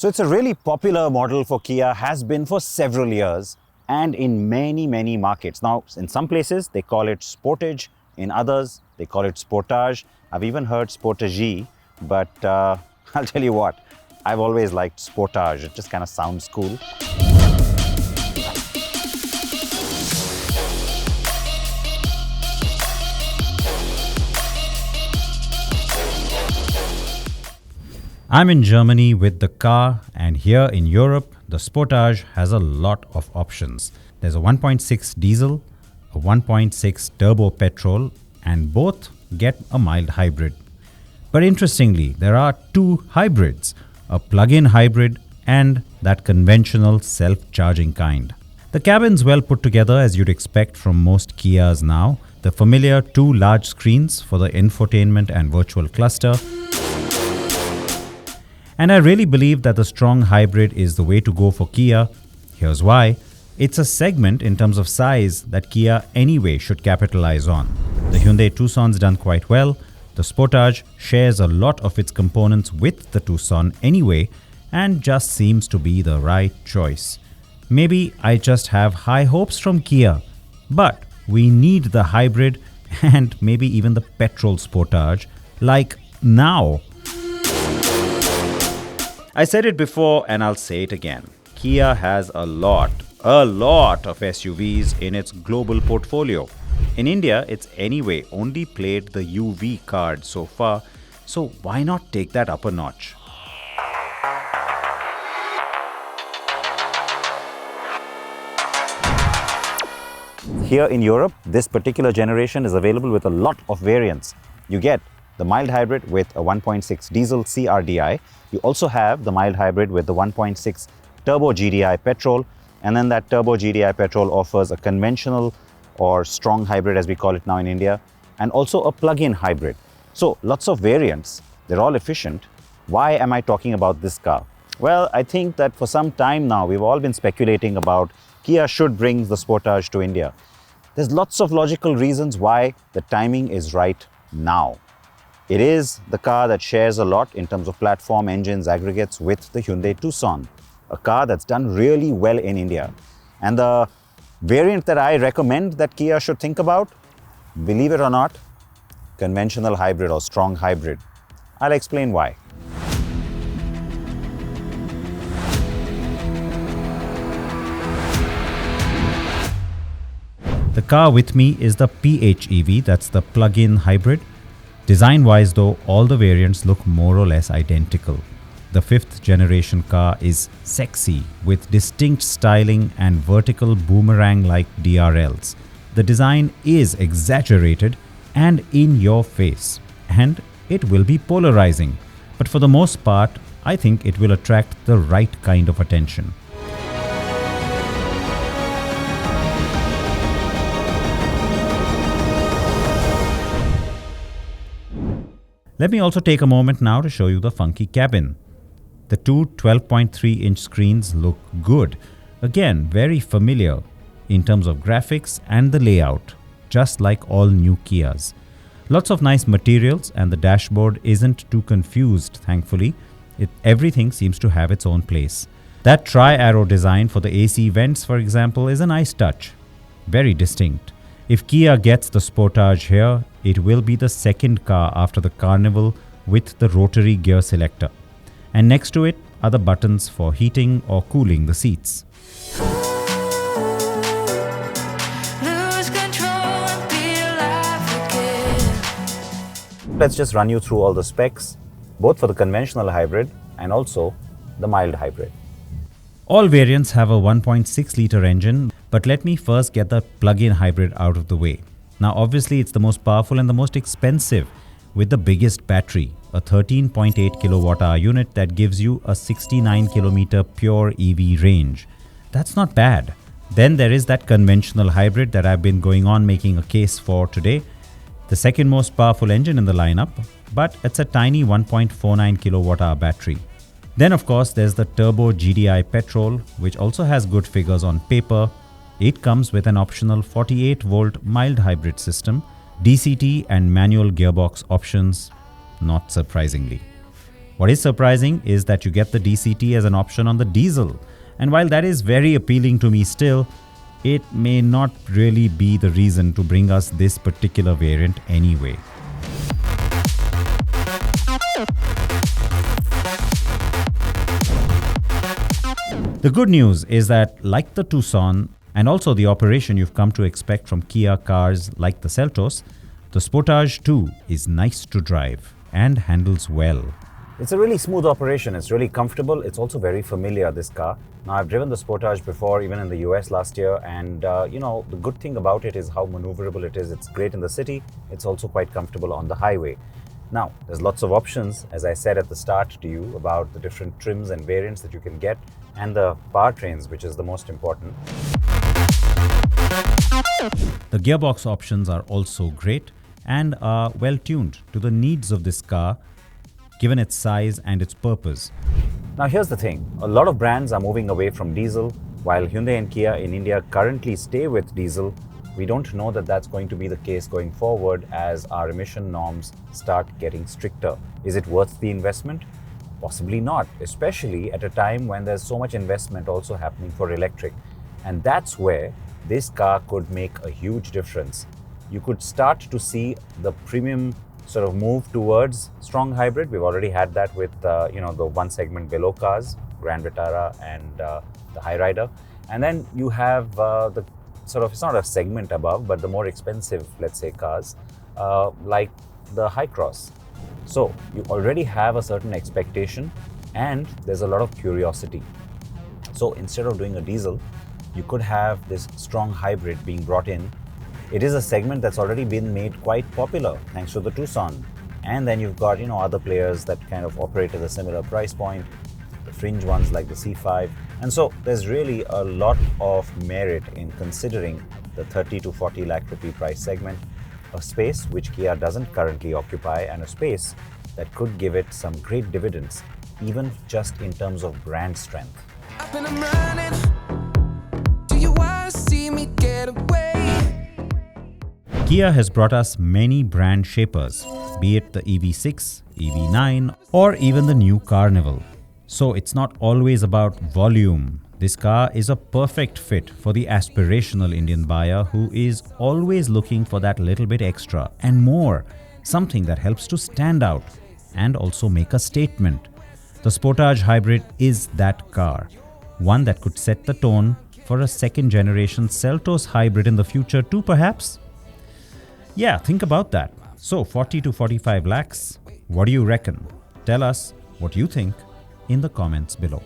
So it's a really popular model for Kia, has been for several years and in many markets. Now, in some places they call it Sportage, in others they call it Sportage. I've even heard Sportage, but I'll tell you what, I've always liked Sportage. It just kind of sounds cool. I'm in Germany with the car, and here in Europe, the Sportage has a lot of options. There's a 1.6 diesel, a 1.6 turbo petrol, and both get a mild hybrid. But interestingly, there are two hybrids, a plug-in hybrid and that conventional self-charging kind. The cabin's well put together as you'd expect from most Kias now. The familiar two large screens for the infotainment and virtual cluster. And I really believe that the strong hybrid is the way to go for Kia. Here's why. It's a segment in terms of size that Kia anyway should capitalize on. The Hyundai Tucson's done quite well. The Sportage shares a lot of its components with the Tucson anyway and just seems to be the right choice. Maybe I just have high hopes from Kia, but we need the hybrid and maybe even the petrol Sportage, like now. I said it before and I'll say it again. Kia has a lot of SUVs in its global portfolio. In India, it's anyway only played the UV card so far, so why not take that up a notch? Here in Europe, this particular generation is available with a lot of variants. You get the mild hybrid with a 1.6 diesel CRDI. You also have the mild hybrid with the 1.6 turbo GDI petrol, and then that turbo GDI petrol offers a conventional or strong hybrid, as we call it now in India, and also a plug-in hybrid. So lots of variants. They're all efficient. Why am I talking about this car? Well, I think that for some time now we've all been speculating about Kia should bring the Sportage to India. There's lots of logical reasons why the timing is right now. It is the car that shares a lot in terms of platform, engines, aggregates with the Hyundai Tucson, a car that's done really well in India. And the variant that I recommend that Kia should think about, believe it or not, conventional hybrid or strong hybrid. I'll explain why. The car with me is the PHEV, that's the plug-in hybrid. Design-wise though, all the variants look more or less identical. The 5th generation car is sexy with distinct styling and vertical boomerang-like DRLs. The design is exaggerated and in your face, and it will be polarizing. But for the most part, I think it will attract the right kind of attention. Let me also take a moment now to show you the funky cabin. The two 12.3-inch screens look good. Again, very familiar in terms of graphics and the layout, just like all new Kias. Lots of nice materials and the dashboard isn't too confused, thankfully. Everything seems to have its own place. That tri-arrow design for the AC vents, for example, is a nice touch. Very distinct. If Kia gets the Sportage here, it will be the second car after the Carnival with the rotary gear selector. And next to it are the buttons for heating or cooling the seats. Let's just run you through all the specs, both for the conventional hybrid and also the mild hybrid. All variants have a 1.6-litre engine, but let me first get the plug-in hybrid out of the way. Now obviously it's the most powerful and the most expensive with the biggest battery, a 13.8 kilowatt-hour unit that gives you a 69-kilometer pure EV range. That's not bad. Then there is that conventional hybrid that I've been going on making a case for today. The second most powerful engine in the lineup, but it's a tiny 1.49 kilowatt-hour battery. Then of course there's the turbo GDI petrol, which also has good figures on paper. It comes with an optional 48-volt mild hybrid system, DCT and manual gearbox options, not surprisingly. What is surprising is that you get the DCT as an option on the diesel. And while that is very appealing to me still, it may not really be the reason to bring us this particular variant anyway. The good news is that, like the Tucson and also the operation you've come to expect from Kia cars like the Seltos, the Sportage too is nice to drive and handles well. It's a really smooth operation. It's really comfortable. It's also very familiar, this car. Now, I've driven the Sportage before, even in the US last year, and the good thing about it is how maneuverable it is. It's great in the city. It's also quite comfortable on the highway. Now, there's lots of options, as I said at the start to you, about the different trims and variants that you can get, and the powertrains, which is the most important. The gearbox options are also great and are well tuned to the needs of this car, given its size and its purpose. Now, here's the thing. A lot of brands are moving away from diesel, while Hyundai and Kia in India currently stay with diesel. We don't know that that's going to be the case going forward as our emission norms start getting stricter. Is it worth the investment? Possibly not, especially at a time when there's so much investment also happening for electric. And that's where this car could make a huge difference. You could start to see the premium sort of move towards strong hybrid. We've already had that with the one segment below cars, Grand Vitara and the Hyryder. And then you have the sort of, it's not a segment above, but the more expensive, let's say, cars like the High Cross. So you already have a certain expectation and there's a lot of curiosity. So instead of doing a diesel, you could have this strong hybrid being brought in. It is a segment that's already been made quite popular thanks to the Tucson. And then you've got, other players that kind of operate at a similar price point, the fringe ones like the C5. And so there's really a lot of merit in considering the 30 to 40 lakh rupee price segment, a space which Kia doesn't currently occupy, and a space that could give it some great dividends, even just in terms of brand strength. Up and I'm running. Do you want to see me get away? Kia has brought us many brand shapers, be it the EV6, EV9, or even the new Carnival. So it's not always about volume. This car is a perfect fit for the aspirational Indian buyer who is always looking for that little bit extra and more, something that helps to stand out and also make a statement. The Sportage Hybrid is that car, one that could set the tone for a second-generation Seltos hybrid in the future too, perhaps? Yeah, think about that. So 40 to 45 lakhs, what do you reckon? Tell us what you think in the comments below.